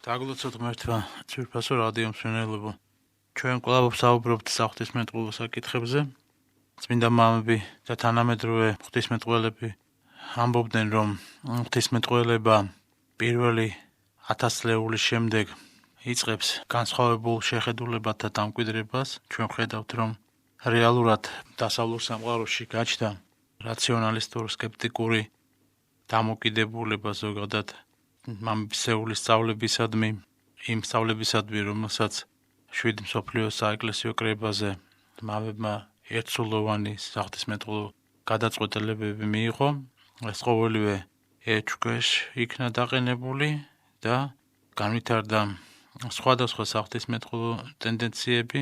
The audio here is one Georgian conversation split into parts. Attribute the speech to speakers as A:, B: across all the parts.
A: დაგლოცოთ ღმერთმა, ძვირფასო რადიო მსმენელებო. ჩვენ კვლავ ვსაუბრობთ საღვთისმეტყველო საკითხებზე. წმინდა მამები და თანამედროვე ღვთისმეტყველები ამბობდნენ, რომ ღვთისმეტყველება პირველი 1000 წლეულის შემდეგ იწყებს განსხვავებულ შეხედულებათა დამკვიდრებას. ჩვენ ვხედავთ, რომ რეალურად დასავლურ სამყაროში გაჩნდა რაციონალისტური სკეპტიკური დამოკიდებულება ზოგადად მამების სწავლებისადმი, იმ სწავლებისადმი, რომელსაც 7 მსოფლიო საეკლესიო კრებაზე მამებმა ერთსულოვანი საღვთისმეტყველო გადაწყვეტილებები მიიღო. ეს ყოველივე ეჭვქვეშ იქნა დაყენებული და განვითარდა სხვადასხვა საღვთისმეტყველო ტენდენციები,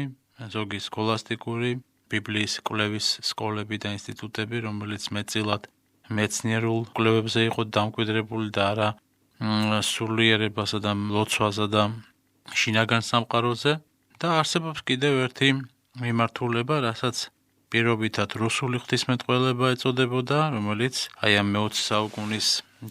A: ზოგი სქოლასტიკური, ბიბლიის კვლევის სკოლები და ინსტიტუტები, რომელიც მეტწილად მეცნიერულ კვლევებზე იყო დამკვიდრებული და არა სულიერებასა და ლოცვაზე და შინაგან სამყაროზე. და არსებობს კიდევ ერთი მიმართულება, რასაც პირობითად რუსული ღვთისმეტყველება ეწოდებოდა, რომელიც აი ამ მე-20 საუკუნის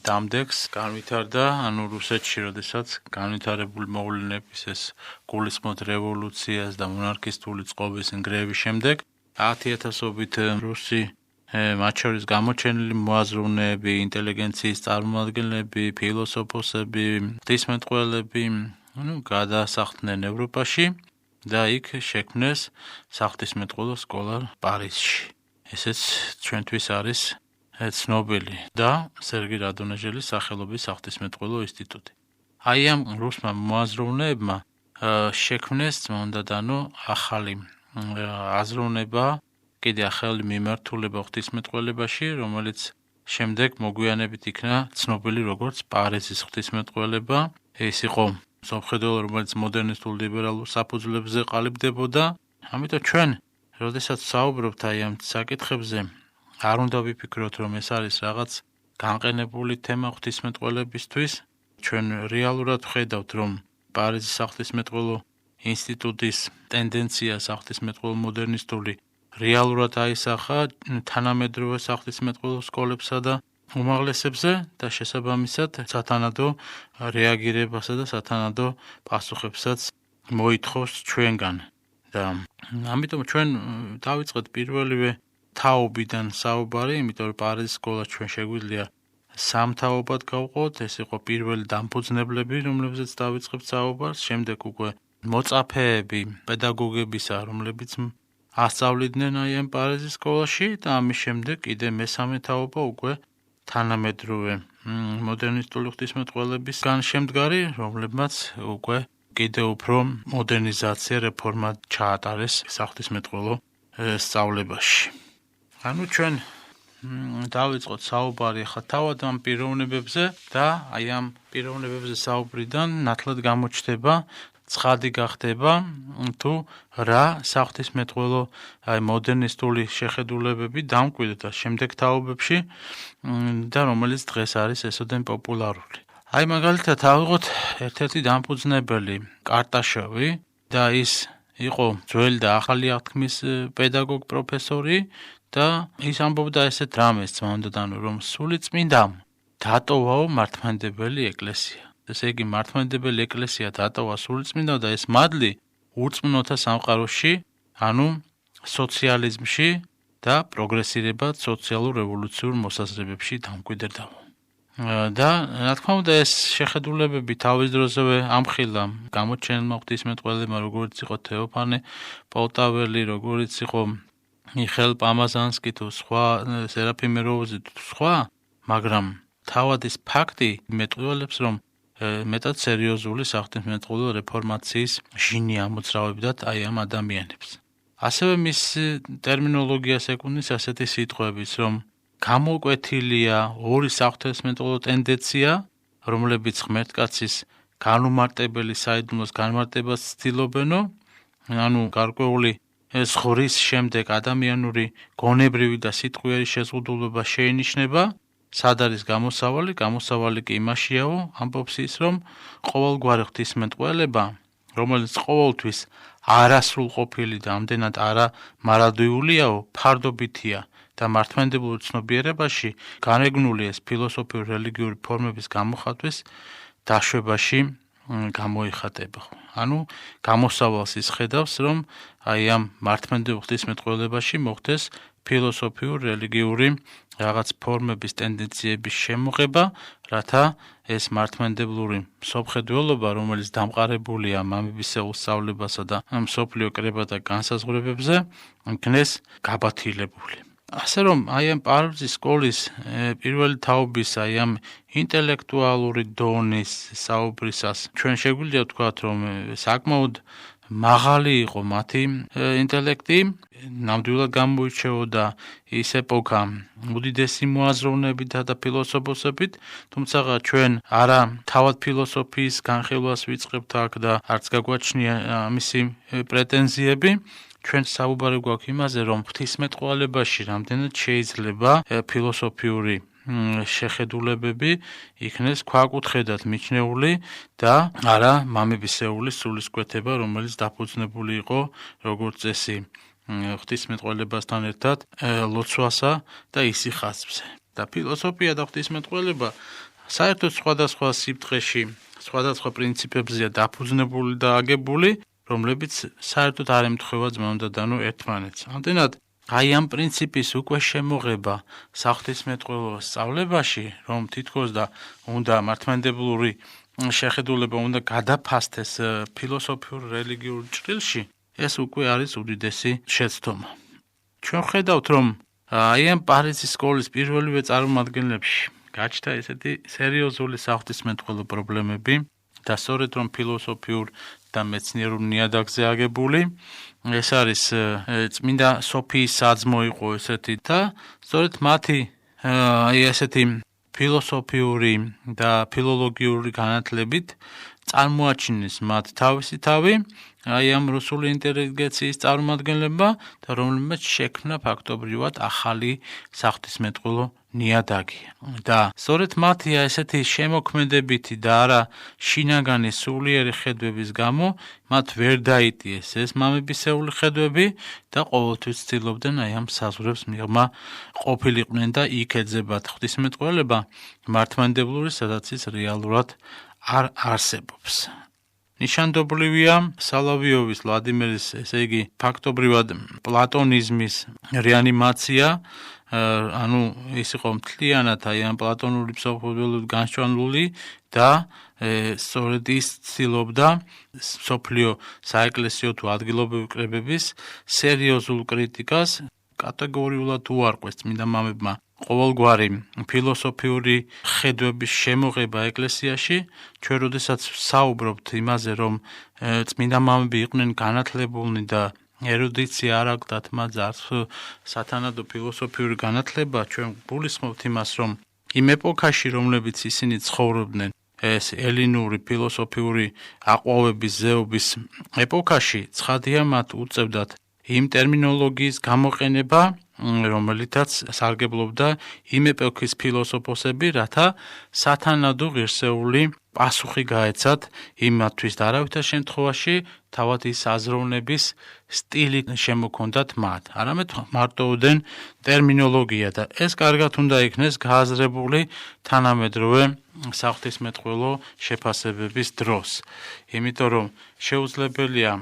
A: დამდეგს განვითარდა, ანუ რუსეთში, როდესაც განვითარებული მოვლენების ეს გულისხმობ რევოლუციას და მონარქისტული წყობის ნგრევის შემდეგ 10,000-ობით რუსი, მათ შორის გამოჩენილი მოაზროვნეები, ინტელიგენციის წარმომადგენლები, ფილოსოფოსები, ღვთისმეტყველები, გადასახლდნენ ევროპაში და იქ შექმნეს საღვთისმეტყველო სკოლა პარიზში. ესეც ჩვენთვის არის ცნობილი და სერგი რადონეჟელის სახელობის საღვთისმეტყველო ინსტიტუტი. აი ამ რუსმა მოაზროვნეებმა შექმნეს წმენდადანო ახალი აზროვნება, კიდე ახალი მიმართულება ღვთისმეტყველებაში, რომელიც შემდეგ მოგვიანებით იქნა ცნობილი როგორც პარიზის ღვთისმეტყველება. ეს იყო სამხედრო, რომელიც მოდერნისტულ ლიბერალურ საფუძვლებზე ყალიბდებოდა. ამიტომ ჩვენ, როდესაც საუბრობთ აი ამ საკითხებზე, არ უნდა ვიფიქროთ, რომ ეს არის რაღაც განყენებული თემა ღვთისმეტყველებისთვის. ჩვენ რეალურად ვხედავთ, რომ პარიზის საღვთისმეტყველო ინსტიტუტის ტენდენცია საღვთისმეტყველო მოდერნისტული რეალურად აისახა თანამედროვე საღვთისმეტყველო სკოლებსა და უმაღლესებზე და შესაბამისად სათანადო რეაგირებასა და სათანადო პასუხებსაც მოითხოვს ჩვენგან. და ამიტომ ჩვენ დავიწყეთ პირველივე თაობიდან საუბარი, იმიტომ რომ პარიზის სკოლა ჩვენ შეგვიძლია სამ თაობად გავყოთ. ეს იყო პირველი დამფუძნებლები, რომლებზეც დავიწყებთ საუბარს, შემდეგ უკვე მოწაფეები პედაგოგებისა, რომლებიც ასწავლიდნენ აი ამ პარიზის სკოლაში და ამის შემდეგ კიდე მესამე თაობა უკვე თანამედროვე მოდერნისტული ღვთისმეტყველებისგან შემდგარი, რომლებმაც უკვე კიდევ უფრო მოდერნიზაცია, რეფორმა ჩაატარეს საღვთისმეტყველო სწავლებაში. ანუ ჩვენ დავიწყოთ საუბარი ახლა თავად ამ პიროვნებებზე და აი ამ პიროვნებებზე საუბრიდან ნათლად გამოჩნდება, ცხადი გახდება თუ რა საღვთისმეტყველო აი მოდერნისტული შეხედულებები დამკვიდრდა შემდეგ თაობებში და რომელიც დღეს არის ესოდენ პოპულარული. აი მაგალითად ავიღოთ ერთ-ერთი დამფუძნებელი კარტაშოვი და ის იყო ძველი და ახალი აღთქმის პედაგოგ პროფესორი და ის ამბობდა ესეთ რამეს წმენდადანო, რომ სული წმინდამ დატოვაო მართლმადიდებელი ეკლესია. ესე იგი მართლმადიდებელი ეკლესია დატოვა სული წმინდამ და ეს მადლი ურწმუნოთა სამყაროში, ანუ სოციალიზმში და პროგრესირებად სოციალურ რევოლუციურ მოსაზრებებში დამკვიდრდა. და რა თქმა უნდა ეს შეხედულებები თავის დროზევე ამხილა გამოჩენილმა ღვთისმეტყველებმა, როგორც იყო თეოფანე პოლტაველი, როგორც იყო მიხეილ პამაზანსკი თუ სხვა, სერაფიმე როუზი თუ სხვა, მაგრამ თავად ის ფაქტი მეტყველებს, რომ მეტად სერიოზული საღვთისმეტყველო რეფორმაციის ჟინი ამოძრავებდათ აი ამ ადამიანებს. ასევე მის ტერმინოლოგიას ეკუთვნის ასეთი სიტყვებიც, რომ გამოკვეთილია ორი საღვთისმეტყველო ტენდენცია, რომლებიც ღმერთკაცის განუმარტებელი საიდუმლოს განმარტებას ცდილობენო, ანუ გარკვეული ზღრის შემდეგ ადამიანური გონებრივი და სიტყვიერი შეზღუდულობა შეინიშნება. სად არის გამოსავალი? გამოსავალი კი იმაშიაო, ამბობს ის, რომ ყოველგვარი ღვთისმეტყველება, რომელიც ყოველთვის არასრულყოფილი და ამდენად არამარადიულიაო, ფარდობითია და მართლმადიდებლურ ცნობიერებაში განეგნული ეს ფილოსოფიური რელიგიური ფორმების გამოხატვის დაშვებაში გამოიხატება. ანუ გამოსავალს ის ხედავს, რომ აი ამ მართლმადიდებლურ ღვთისმეტყველებაში მოხდეს ფილოსოფიურ, რელიგიური რაღაც ფორმების, ტენდენციების შემოღება, რათა ეს მართლმადიდებლური მსოფლმხედველობა, რომელიც დამყარებულია მამებისეულ სწავლებასა და მსოფლიო კრებათა განსაზღვრებებზე, იქნეს გაბათილებული. ასე რომ აი ამ პარიზის სკოლის პირველი თაობის აი ამ ინტელექტუალური დონის საუბრისას ჩვენ შეგვიძლია ვთქვათ, რომ საკმაოდ მაღალი იყო მათი ინტელექტი, ნამდვილად გამოირჩეოდა ის ეპოქა უდიდესი მოაზროვნებითა და ფილოსოფოსებით, თუმცა ჩვენ არა თავად ფილოსოფიის განხილვას ვიწყებთ აქ და არც გაგვაჩნია მისი პრეტენზიები. ჩვენ საუბარი გვაქვს იმაზე, რომ ღვთისმეტყველებაში რამდენად შეიძლება ფილოსოფიური შეხედულებები იქნეს ქვაკუთხედად მიჩნეული და არა მამებისეული სულისკვეთება, რომელიც დაფუძნებული იყო როგორც წესი ღვთისმეტყველებასთან ერთად ლოცვასა და ისიხაზებზე. და ფილოსოფია და ღვთისმეტყველება საერთოდ სხვადასხვა სიფრთხეში, სხვადასხვა პრინციპებზეა დაფუძნებული და აგებული, რომლებიც საერთოდ არ ემთხვევა ძმაუნდადანო ერთმანეთს. ამდენად აი ამ პრინციპის უკვე შემოღება საღვთისმეტყველო სწავლებაში, რომ თითქოს და უნდა მართლმადიდებლური შეხედულება უნდა გადაფასდეს ფილოსოფიურ რელიგიურ ჭრილში, ეს უკვე არის უდიდესი შეცდომა. ჩვენ ხედავთ, რომ აი ამ პარიზის სკოლის პირველივე წარმომადგენლებში გაჩნდა ესეთი სერიოზული საღვთისმეტყველო პრობლემები და სწორედ რომ ფილოსოფიურ და მეცნიერულ ნიადაგზე აგებული, ეს არის წმინდა სოფიის საძმო იყო ესეთი და სწორედ მათი აი ესეთი ფილოსოფიური და ფილოლოგიური განათლებით წარმოაჩინეს მათ თავისი თავი აი ამ რუსული ინტელიგენციის წარმომადგენლებმა და რომლებმაც შექმნა ფაქტობრივად ახალი საღვთისმეტყველო ნიადაგი. და სწორედ მათი ესეთი შემოქმედებითი და არა შინაგანი სულიერი ხედვების გამო მათ ვერ დაიტიეს ეს მამებისეული ხედვები და ყოველთვის ცდილობდნენ აი ამ საზღვრებს მიღმა ყოფილიყვნენ და იქ ეძებათ ღვთისმეტყველება მართლმადიდებლური, სადაც ის რეალურად არ არსებობს. ნიშანდობლივია სალავიოვის ვლადიმერის, ესე იგი, ფაქტობრივად პლატონიზმის რეანიმაცია, ანუ ის იყო მთლიანად აი ამ პლატონური მსოფლმხედველობით განშვალული და სწორედ ის ცდილობდა მსოფლიო საეკლესიო თუ ადგილობრივი კრებების სერიოზულ კრიტიკას კატეგორიულად უარყვეს წმინდა მამებმა ყოველგვარი ფილოსოფიური ხედვების შემოღება ეკლესიაში. ჩვენ როდესაც საუბრობთ იმაზე, რომ წმინდა მამები იყვნენ განათლებულნი და ერუდიცია არ აკლდათ მათ არც სათანადო ფილოსოფიური განათლება, ჩვენ გულისხმობთ იმას, რომ იმ ეპოქაში, რომლებიც ისინი ცხოვრობდნენ, ეს ელინური ფილოსოფიური აყვავების ზეობის ეპოქაში, ცხადია მათ უწევდათ იმ ტერმინოლოგიის გამოყენება, რომელიცაც სარგებლობდა იმ ეპოქის ფილოსოფოსები, რათა სათანადო ღირსეული პასუხი გაეცათ იმათთვის და არავითარ შემთხვევაში თავად ის აზროვნების სტილი შემოქონდათ მათ. არამედ მარტოოდენ ტერმინოლოგია და ეს კარგად უნდა იქნეს გააზრებული თანამედროვე საღვთისმეტყველო შეფასებების დროს. იმიტომ რომ შეუძლებელია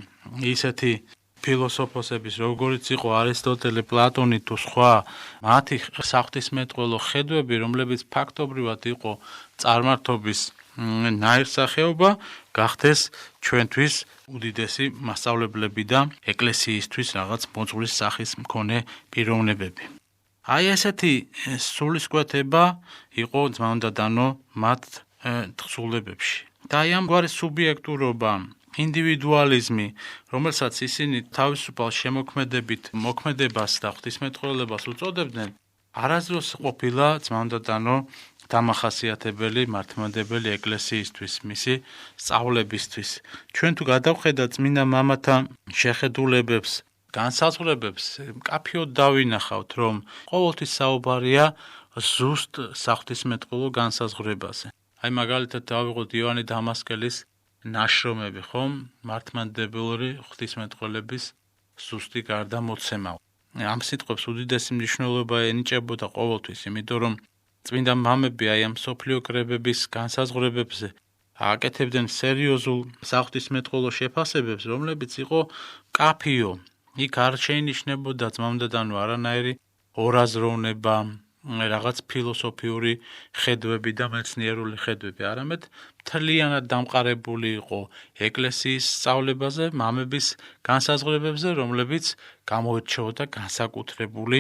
A: ისეთი ფილოსოფოსების, როგორიც იყო არისტოტელე, პლატონი თუ სხვა, მათი საღვთისმეტყველო ხედვები, რომლებიც ფაქტობრივად იყო წარმართობის ნაირსახეობა, გახდეს ჩვენთვის უდიდესი მასწავლებლები და ეკლესიისთვის რაღაც მოძღვრის სახის მქონე პიროვნებები. აი ესეთი სულისკვეთება იყო ძმაუნდადანო მათ თხზულებებში. და აი ამგვარი სუბიექტურობა, ინდივიდუალიზმი, რომელსაც ისინი თავისუფალ შემოქმედებით მოქმედებას და ღვთისმეტყველებას უწოდებდნენ, არასდროს ყოფილა ძმაუნდადანო დამახასიათებელი მართლმადიდებელი ეკლესიისთვის, მისი სწავლებისთვის. ჩვენ თუ გადავხედათ წმინდა მამათა შეხედულებებს, განსაზღვრებებს, მკაფიოდ დავინახავთ, რომ ყოველთვის საუბარია ზუსტ საღვთისმეტყველო განსაზღვრებაზე. აი მაგალითად დავიღოთ იოანე დამასკელის ნაშრომები, ხომ? მართლმადიდებლური ღვთისმეტყველების ზუსტი გარდამოცემა. ამ სიტყვებს უდიდესი მნიშვნელობა ენიჭებოდა ყოველთვის, იმიტომ რომ წმინდა მამები აი ამ მსოფლიო კრებების განსაზღვრებებზე აკეთებდნენ სერიოზულ საღვთისმეტყველო შეფასებებს, რომლებიც იყო მკაფიო. იქ არ შეინიშნებოდა ძმამდედანო არანაირი ორაზროვნება, რაღაც ფილოსოფიური ხედვები და მეცნიერული ხედვები, არამედ მთლიანად დამყარებული იყო ეკლესიის სწავლებაზე, მამების განსაზღვრებებზე, რომლებიც გამოირჩეოდა განსაკუთრებული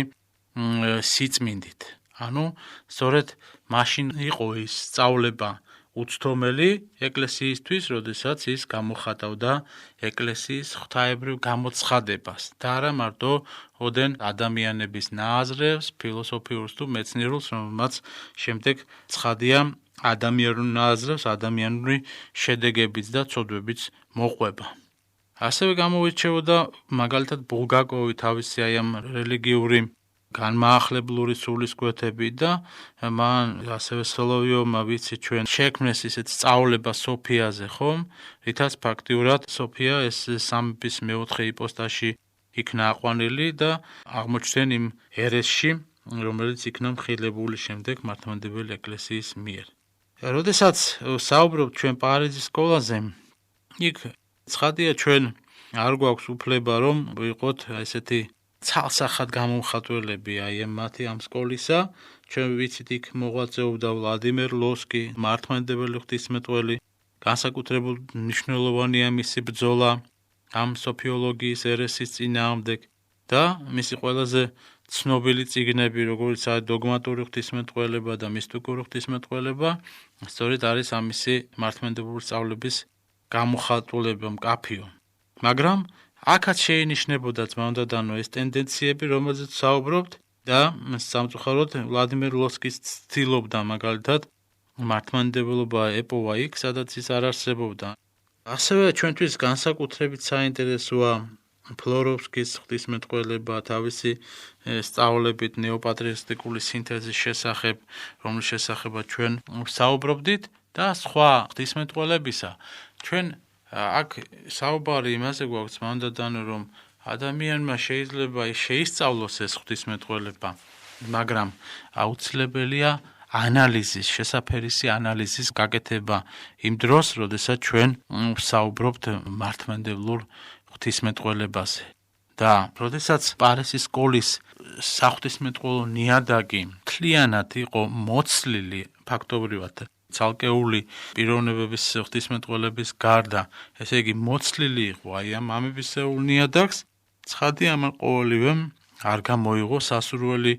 A: სიწმინდით. ანუ სწორედ მაშინ იყო ის სწავლება უცდომელი ეკლესიისთვის, როდესაც ის გამოხატავდა ეკლესიის ღვთაებრივ გამოცხადებას და არა მარტო ოდენ ადამიანების ნააზრევს, ფილოსოფიურს თუ მეცნიერულს, რომელმაც შემდეგ ცხადია ადამიანურ ნააზრევს, ადამიანური შედეგებიც და ცოდვებიც მოყვება. ასევე გამოირჩეოდა მაგალითად ბულგაკოვი თავისი აი ამ რელიგიური განმაახლებლური სულისკვეთები და მან ასევე სოლოვიოვმა ვიცი ჩვენ შექმნეს ისეთ სწავლება სოფიაზე, ხომ? რითაც ფაქტიურად სოფია ეს სამების მეოთხე იპოსტაში იქნა აყვანილი და აღმოჩნდნენ იმ ერესში, რომელიც იქნა მხილებული შემდეგ მართლმადიდებელი ეკლესიის მიერ. როდესაც საუბრობთ ჩვენ პარიზის სკოლაზე, იქ ცხადია ჩვენ არ გვაქვს უფლება რომ ვიყოთ ესეთი ცალსახად გამომხატველები აი მათი ამ სკოლისა. ჩვენ ვიცით იქ მოღვაწეობდა ვლადიმერ ლოსკი, მართლმადიდებელი ღვთისმეტყველი, განსაკუთრებულ მნიშვნელოვანია მისი ბრძოლა ამ სოფიოლოგიის ერესის წინააღმდეგ და მისი ყველაზე ცნობილი წიგნები, როგორიცაა დოგმატური ღვთისმეტყველება და მისტიკური ღვთისმეტყველება, სწორედ არის ამისი მართლმადიდებლური სწავლების გამოხატულება მკაფიო. მაგრამ აქაც შეინიშნებოდა ძმამდედანო ეს ტენდენციები, რომელზეც საუბრობთ და სამწუხაროდ ვლადიმერ ლოსკის ცდილობდა მაგალითად მართლმადიდებლობა ეპოვა იქ, სადაც ის არ არსებობდა. ასევე ჩვენთვის განსაკუთრებით საინტერესოა ფლოროვსკის ღვთისმეტყველება თავისი სწავლებით ნეოპატრიოტიკული სინთეზის შესახებ, რომლის შესახებაც ჩვენ საუბრობდით და სხვა ღვთისმეტყველებისა. ჩვენ აქ საუბარი იმაზე გვაქვს ძმამდედანო, რომ ადამიანმა შეიძლება შეისწავლოს ეს ღვთისმეტყველება, მაგრამ აუცილებელია ანალიზის, შესაფერისი ანალიზის გაკეთება იმ დროს, როდესაც ჩვენ საუბრობთ მართლმადიდებლურ ღვთისმეტყველებაზე. და როდესაც პარიზის სკოლის საღვთისმეტყველო ნიადაგი მთლიანად იყო მოცლილი ფაქტობრივად ცალკეული პიროვნებების ღვთისმეტყველების გარდა, ესე იგი მოცლილი იყო აი ამ ამებისეულ ნიადაგს, ცხადია ამან ყოველივემ არ გამოიღო სასურველი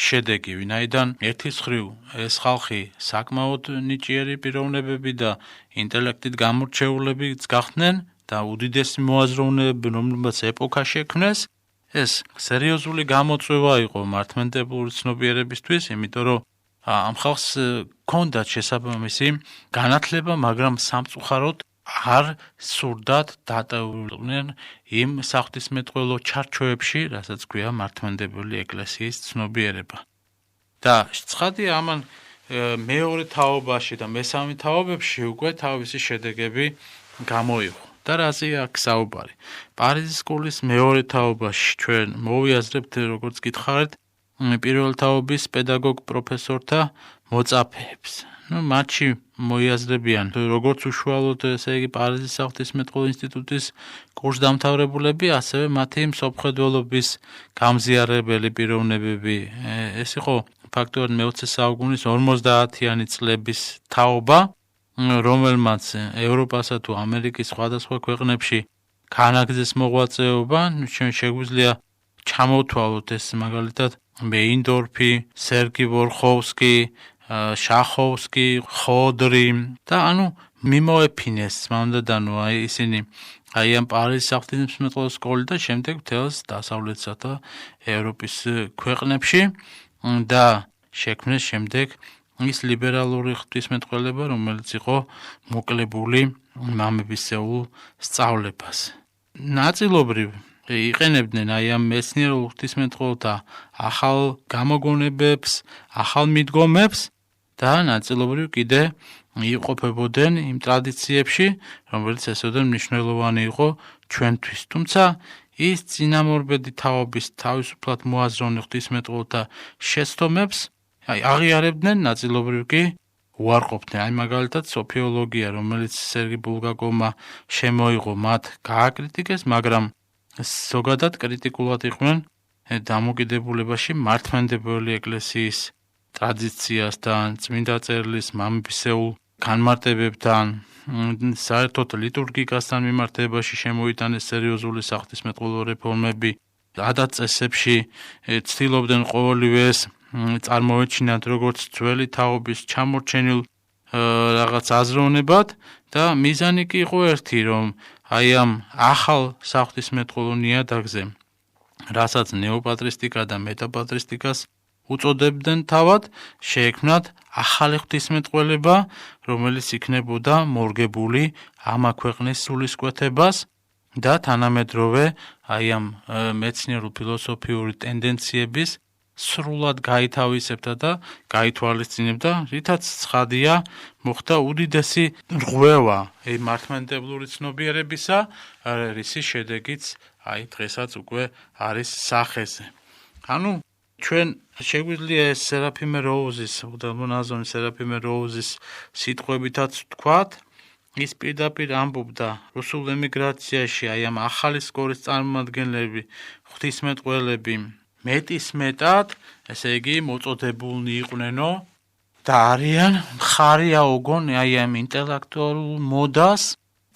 A: შედეგი, ვინაიდან ერთის მხრივ ეს ხალხი საკმაოდ ნიჭიერი პიროვნებები და ინტელექტით გამორჩეულებიც გახდნენ და უდიდესი მოაზროვნეები, რომლებიც ეპოქა შექმნეს, ეს სერიოზული გამოწვევა იყო მართლმადიდებლური ცნობიერებისთვის, იმიტომ რომ ამ ხალხს ჰქონდათ შესაბამისი განათლება, მაგრამ სამწუხაროდ არ სურდათ დატოვებდნენ იმ საღვთისმეტყველო ჩარჩოებში, რასაც ქვია მართლმადიდებელი ეკლესიის ცნობიერება. და ცხადია ამან მეორე თაობაში და მესამე თაობებში უკვე თავისი შედეგები გამოიღო. და რაზეა აქ საუბარი? პარიზის სკოლის მეორე თაობაში ჩვენ მოვიაზრებთ, როგორც გითხარით, პირველ თაობის პედაგოგ პროფესორთა მოწაფეებს. მათში მოიაზრებიან როგორც უშუალოდ, ესე იგი პარიზის საღვთისმეტყველო ინსტიტუტის კურსდამთავრებულები, ასევე მათი მსოფლმხედველობის გამზიარებელი პიროვნებები. ეს იყო ფაქტობრივად მე-20 საუკუნის 50-იანი წლების თაობა, რომელმაც ევროპასა თუ ამერიკის სხვადასხვა ქვეყნებში განაგრძეს მოღვაწეობა. ჩვენ შეგვიძლია ჩამოვთვალოთ ეს მაგალითად მეინდორფი, სერგი ვორხოვსკი, შახოვსკი, ხოდრი და ანუ მიმოეფინეს ძმამდედანო აი ისინი აი ამ პარიზის საღვთისმეტყველო სკოლი და შემდეგ მთელს დასავლეთსა და ევროპის ქვეყნებში და შექმნეს შემდეგ ის ლიბერალური ღვთისმეტყველება, რომელიც იყო მოკლებული მამებისეულ სწავლებას. ნაწილობრივ იყენებდნენ აი ამ მეცნიერულ ღვთისმეტყველთა ახალ გამოგონებებს, ახალ მიდგომებს და ნაწილობრივ კიდე იყოფებოდნენ იმ ტრადიციებში, რომელიც ესოდენ მნიშვნელოვანი იყო ჩვენთვის. თუმცა ის წინამორბედი თაობის თავისუფლად მოაზროვნე ღვთისმეტყველთა შეცდომებს აღიარებდნენ, ნაწილობრივ კი უარყოფდნენ. აი მაგალითად სოფიოლოგია, რომელიც სერგი ბულგაკოვმა შემოიღო, მათ გააკრიტიკეს, მაგრამ ზოგადად კრიტიკულად იყვნენ დამოკიდებულებაში მართლმადიდებელი ეკლესიის ტრადიციასთან, წმინდა წერილის მამებისეულ განმარტებებთან, საერთოდ ლიტურგიკასთან მიმართებაში შემოიტანეს სერიოზული საღვთისმეტყველო რეფორმები, ადათ-წესებში ცდილობდნენ ყოველივეს წარმოეჩინათ როგორც ძველი თაობის ჩამორჩენილ რაღაც აზროვნებად და მიზანი კი იყო ერთი, რომ აი ამ ახალ საღვთისმეტყველო ნიადაგზე, რასაც ნეოპატრისტიკა და მეტაპატრისტიკას უწოდებდნენ თავად, შეექმნათ ახალი ღვთისმეტყველება, რომელიც იქნებოდა მორგებული ამა ქვეყნის სულისკვეთებას და თანამედროვე აი ამ მეცნიერულ-ფილოსოფიური ტენდენციების სრულად გაითავისებდა და გაითვალისწინებდა, რითაც ცხადია, მოხდა უდიდესი რღვევა მართლმადიდებლური ცნობიერებისა, რისი შედეგიც აი დღესაც უკვე არის სახეზე. ანუ ჩვენ შეგვიძლია ეს სერაფიმე როუზის, უდაბნო სერაფიმე როუზის სიტყვებითაც ვთქვათ, ის პირდაპირ ამბობდა რუსულ ემიგრაციაში აი ამ ახალი სკოლის წარმომადგენლები, ღვთისმეტყველები მეტისმეტად, ესე იგი მოწოდებულნი იყვნენო და არიან მხარი აუგონ აი ამ ინტელექტუალურ მოდას,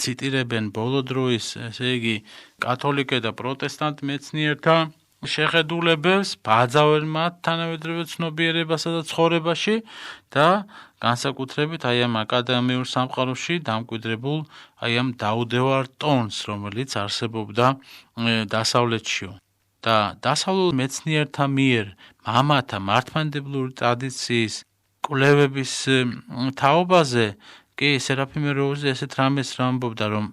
A: ციტირებენ ბოლო დროის, ესე იგი კათოლიკე და პროტესტანტ მეცნიერთა შეხედულებებს, ბაძავენ მათ თანამედროვე ცნობიერებასა და ცხოვრებაში და განსაკუთრებით აი ამ აკადემიურ სამყაროში დამკვიდრებულ აი ამ დაუდევარ ტონს, რომელიც არსებობდა დასავლეთშიო. და დასავლურ მეცნიერთა მიერ მამათა მართლმადიდებლური ტრადიციის კვლევების თაობაზე კი სერაფიმე როუზი ესეთ რამეს ამბობდა, რომ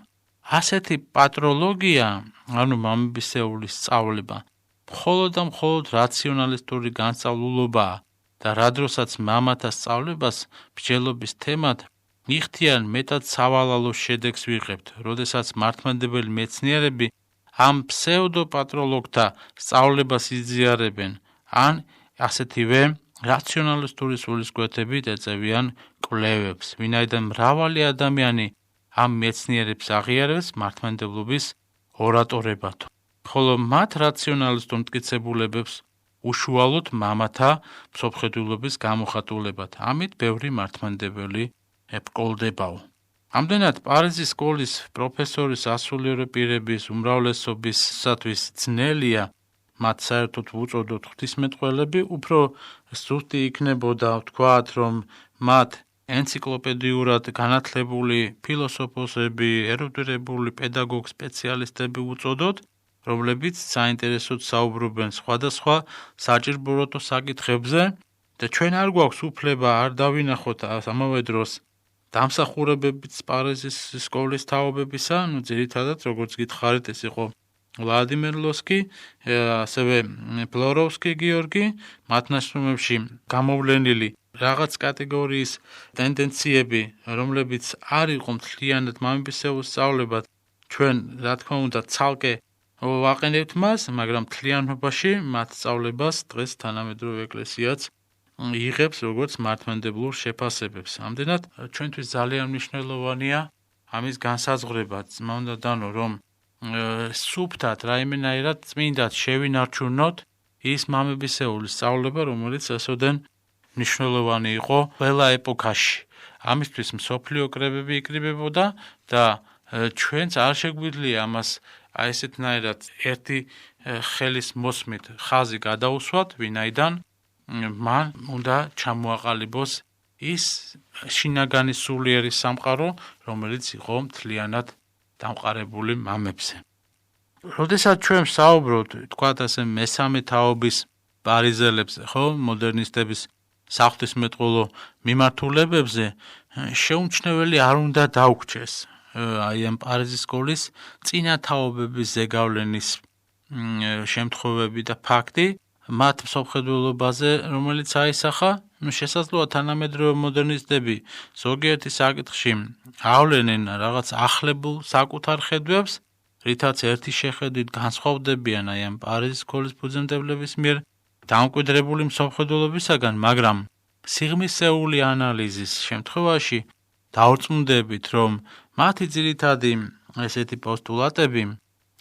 A: ასეთი პატროლოგია, ანუ მამებისეულის სწავლება, მხოლოდ და მხოლოდ რაციონალისტური განსწავლულობაა და რა დროსაც მამათა სწავლებას მსჯელობის თემად იხდიან, მეტად სავალალო შედეგს ვიღებთ, როდესაც მართლმადიდებელი მეცნიერები ამ ფსევდოპატროლოგთა სწავლებას იზიარებენ, ან ასეთივე რაციონალისტური სულისკვეთებით ეწევიან კვლევებს, ვინაიდან მრავალი ადამიანი ამ მეცნიერებს აღიარებს მართლმადიდებლობის ორატორებად, ხოლო მათ რაციონალისტურ მტკიცებულებებს უშუალოდ მამათა მსოფლმხედველობის გამოხატულებად. ამით ბევრი მართლმადიდებელი ებკოლდებაო. ამდენად პარიზის სკოლის პროფესორის ასულიერო პირების უმრავლესობისათვის ძნელია მათ საერთოდ უწოდოთ ღვთისმეტყველები, უფრო ზუსტი იქნებოდა ვთქვათ, რომ მათ ენციკლოპედიურად განათლებული ფილოსოფოსები, ერუდირებული პედაგოგ სპეციალისტები უწოდოთ, რომლებიც საინტერესოდ საუბრობენ სხვადასხვა საჭიროებო საკითხებზე და ჩვენ არ გვაქვს უფლება არ დავინახოთ ამავე დროს დამსახურებებიც პარიზის სკოლის თაობებისა, ძირითადად როგორც გითხარით, ეს იყო ვლადიმერ ლოსკი, ასევე ბლოროვსკი გიორგი, მათ ნაშრომებში გამოვლენილი რაღაც კატეგორიის ტენდენციები, რომლებიც არ იყო მთლიანად მამებისეულ სწავლებად, ჩვენ რა თქმა უნდა ცალკე ვაყენებთ მას, მაგრამ მთლიანობაში მათ სწავლებას დღეს თანამედროვე ეკლესიაც იღებს როგორც მართლმადიდებლურ შეფასებებს. ამდენად ჩვენთვის ძალიან მნიშვნელოვანია ამის განსაზღვრება, ძმა უნდა დანო, რომ სუფთად რაიმენაირად წმინდად შევინარჩუნოთ ის მამებისეული სწავლება, რომელიც ასოდენ მნიშვნელოვანი იყო ყველა ეპოქაში. ამისთვის მსოფლიო კრებები იკრიბებოდა და ჩვენც არ შეგვიძლია ამას აი ესეთნაირად ერთი ხელის მოსმით ხაზი გადაუსვათ, ვინაიდან მან უნდა ჩამოაყალიბოს ის შინაგანი სულიერი სამყარო, რომელიც იყო მთლიანად დამყარებული მამებზე. როდესაც ჩვენ საუბრობთ, თქვათ ასე მესამე თაობის პარიზელებზე, ხო, მოდერნისტების საღვთისმეტყველო მიმართულებებზე, შეუმჩნეველი არ უნდა დაუგჩეს აი ამ პარიზის სკოლის წინა თაობების ზეგავლენის შემთხვევები და ფაქტი მათ მსოფლმხედველობაზე, რომელიც აისახა, შესაძლოა თანამედროვე მოდერნისტები ზოგიერთი საკითხში ავლენენ რაღაც ახლებულ საკუთარ ხედვებს, რითაც ერთი შეხედვით განსხვავდებიან აი ამ პარიზის სკოლის ფუძემდებლების მიერ დამკვიდრებული მსოფლმხედველობისაგან, მაგრამ სიღმისეული ანალიზის შემთხვევაში დავრწმუნდებით, რომ მათი ძირითადი ესეთი პოსტულატები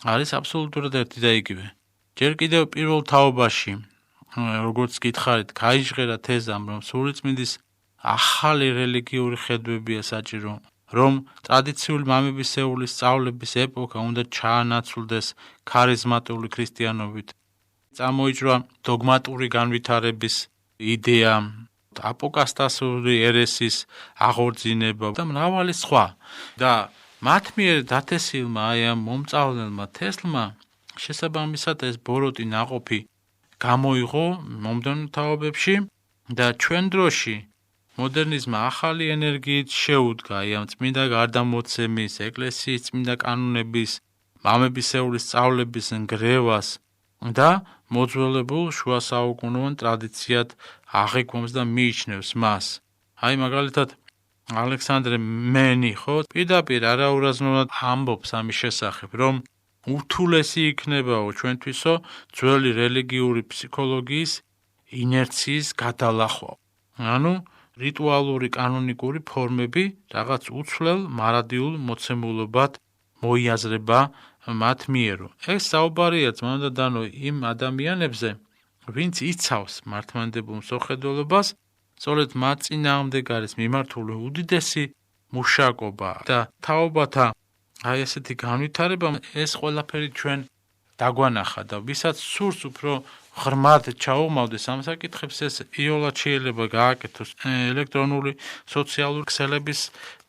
A: არის აბსოლუტურად ერთი და იგივე. ჯერ კიდევ პირველ თაობაში, როგორც გითხარით, გაიჟღერა თეზამ, რომ სულიწმინდის ახალი რელიგიური ხედვებია საჭირო, რომ ტრადიციული მამებისეული სწავლების ეპოქა უნდა ჩაანაცვლდეს ქარიზმატული ქრისტიანობით. წამოიჭრა დოგმატური განვითარების იდეა, აპოკასტასური ერესის აღორძინება და მრავალი სხვა. და მათ მიერ დათესილმა აი ამ მომწავლელმა თესლმა შესაბამისად ეს ბოროტი ნაყოფი გამოიღო მომდევნო თაობებში და ჩვენ დროში მოდერნიზმმა ახალი ენერგიით შეუდგა აი ამ წმინდა გარდამოცემის, ეკლესიის წმინდა კანონების, მამებისეული სწავლების ნგრევას და მოძველებულ შუა საუკუნოვან ტრადიციად აღიქვამს და მიიჩნევს მას. აი მაგალითად ალექსანდრე მენი ხო პირდაპირ არაურაზნაურად ამბობს ამის შესახებ, რომ ურთულესი იქნებაო ჩვენთვისო ძველი რელიგიური ფსიქოლოგიის ინერციის გადალახვა. ანუ რიტუალური კანონიკური ფორმები რაღაც უცვლელ მარადიულ მოცემულობად მოიაზრება მათ მიერო. ეს საუბარია ძმაოდადანო იმ ადამიანებზე, ვინც იცავს მართლმადიდებლურ მსოფლმხედველობას, სწორედ მათ წინააღმდეგ არის მიმართული უდიდესი მუშაკობა და თაობათა აი ესეთი განვითარება, ეს ყველაფერი ჩვენ დაგვანახა და ვისაც სურს უფრო ღრმად ჩაუმავდეს ამ საკითხებს, ეს იოლად შეიძლება გააკეთოს ელექტრონული სოციალური ქსელების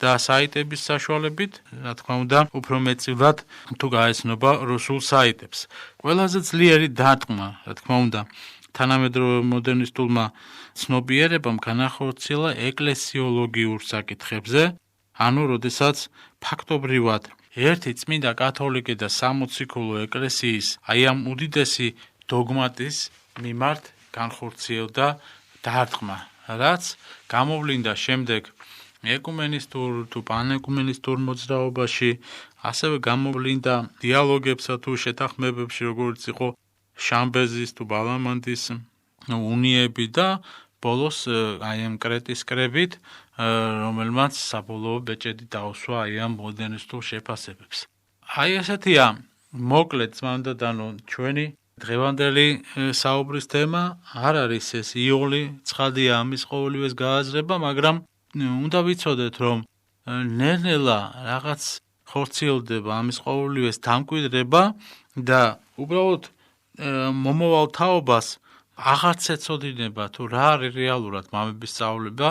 A: და საიტების საშუალებით, რა თქმა უნდა, უფრო მეტწილად თუ გაეცნობა რუსულ საიტებს. ყველაზე ძლიერი დარტყმა, რა თქმა უნდა, თანამედროვე მოდერნისტულმა ცნობიერებამ განახორციელა ეკლესიოლოგიურ საკითხებზე, ანუ როდესაც ფაქტობრივად ერთი წმინდა კათოლიკე და სამოციქულო ეკლესიის აი ამ უდიდესი დოგმატის მიმართ განხორციელდა დარტყმა, რაც გამოვლინდა შემდეგ ეკუმენისტურ თუ პანეკუმენისტურ მოძრაობაში, ასევე გამოვლინდა დიალოგებსა თუ შეთანხმებებში, როგორც იყო შამბეზის თუ ბალამანდის უნიები და ბოლოს აი ამ კრეტის კრებით, რომელმაც საბოლოო ბეჭედი დაუსვა აი ამ მოდერნისტულ შეფასებებს. აი ესეთია მოკლედ ძმაოდადანო ჩვენი დღევანდელი საუბრის თემა. არ არის ეს იოლი ცხადია ამის ყოველივეს გააზრება, მაგრამ უნდა ვიცოდეთ, რომ ნელ-ნელა რაღაც ხორციელდება ამის ყოველივეს დამკვიდრება და უბრალოდ მომავალ თაობას აღარც ეცოდინება თუ რა არის რეალურად მამების სწავლება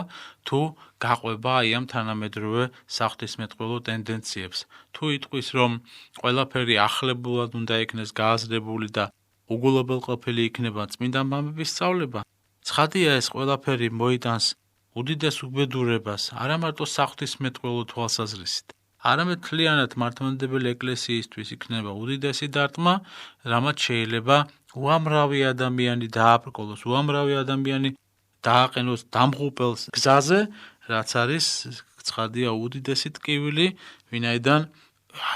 A: თუ გაყვება აი ამ თანამედროვე საღვთისმეტყველო ტენდენციებს. თუ იტყვის, რომ ყველაფერი ახლებულად უნდა იქნეს გააზრებული და უგულებელყოფილი იქნება წმინდა მამების სწავლება, ცხადია ეს ყველაფერი მოიტანს უდიდეს უბედურებას არა მარტო საღვთისმეტყველო თვალსაზრისით, არამედ მთლიანად მართლმადიდებელი ეკლესიისთვის იქნება უდიდესი დარტყმა, რამაც შეიძლება უამრავი ადამიანი დააბრკოლოს, უამრავი ადამიანი დააყენოს დამღუპელს გზაზე, რაც არის ცხადია უდიდესი ტკივილი, ვინაიდან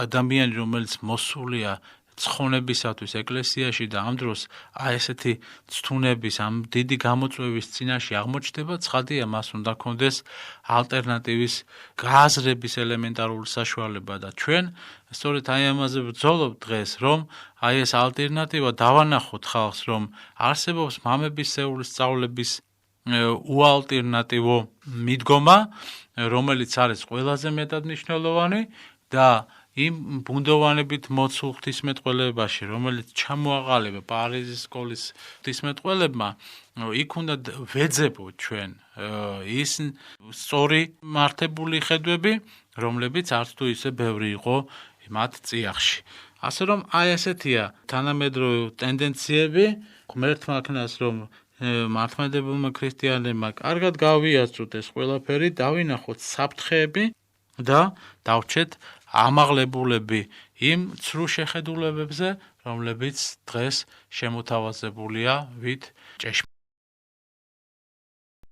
A: ადამიანი, რომელიც მოსულია ცხონებისათვის ეკლესიაში და ამ დროს აი ესეთი ცთუნების, ამ დიდი გამოწვევის წინაშე აღმოჩნდება, ცხადია მას უნდა ჰქონდეს ალტერნატივის გააზრების ელემენტარული საშუალება და ჩვენ სწორედ აი ამაზე ვბრძოლობთ დღეს, რომ აი ეს ალტერნატივა დავანახოთ ხალხს, რომ არსებობს მამებისეული სწავლების უალტერნატივო მიდგომა, რომელიც არის ყველაზე მეტად მნიშვნელოვანი და იმ ბუნდოვანებით მოცულ ღვთისმეტყველებაში, რომელიც ჩამოაყალიბა პარიზის სკოლის ღვთისმეტყველებმა, იქ უნდა ვეძებოთ ჩვენ ის სწორი მართებული ხედვები, რომლებიც არც თუ ისე ბევრი იყო მათ წიაღში. ასე რომ აი ესეთია თანამედროვე ტენდენციები, ღმერთმა აქნას, რომ მართლმადიდებლმა ქრისტიანებმა კარგად გავიაზროთ ეს ყველაფერი, დავინახოთ საფრთხეები და დავრჩეთ ამაღლებულები იმ ცრუ შეხედულებებზე, რომლებიც დღეს შემოთავაზებულია ვით ჭეშმარიტ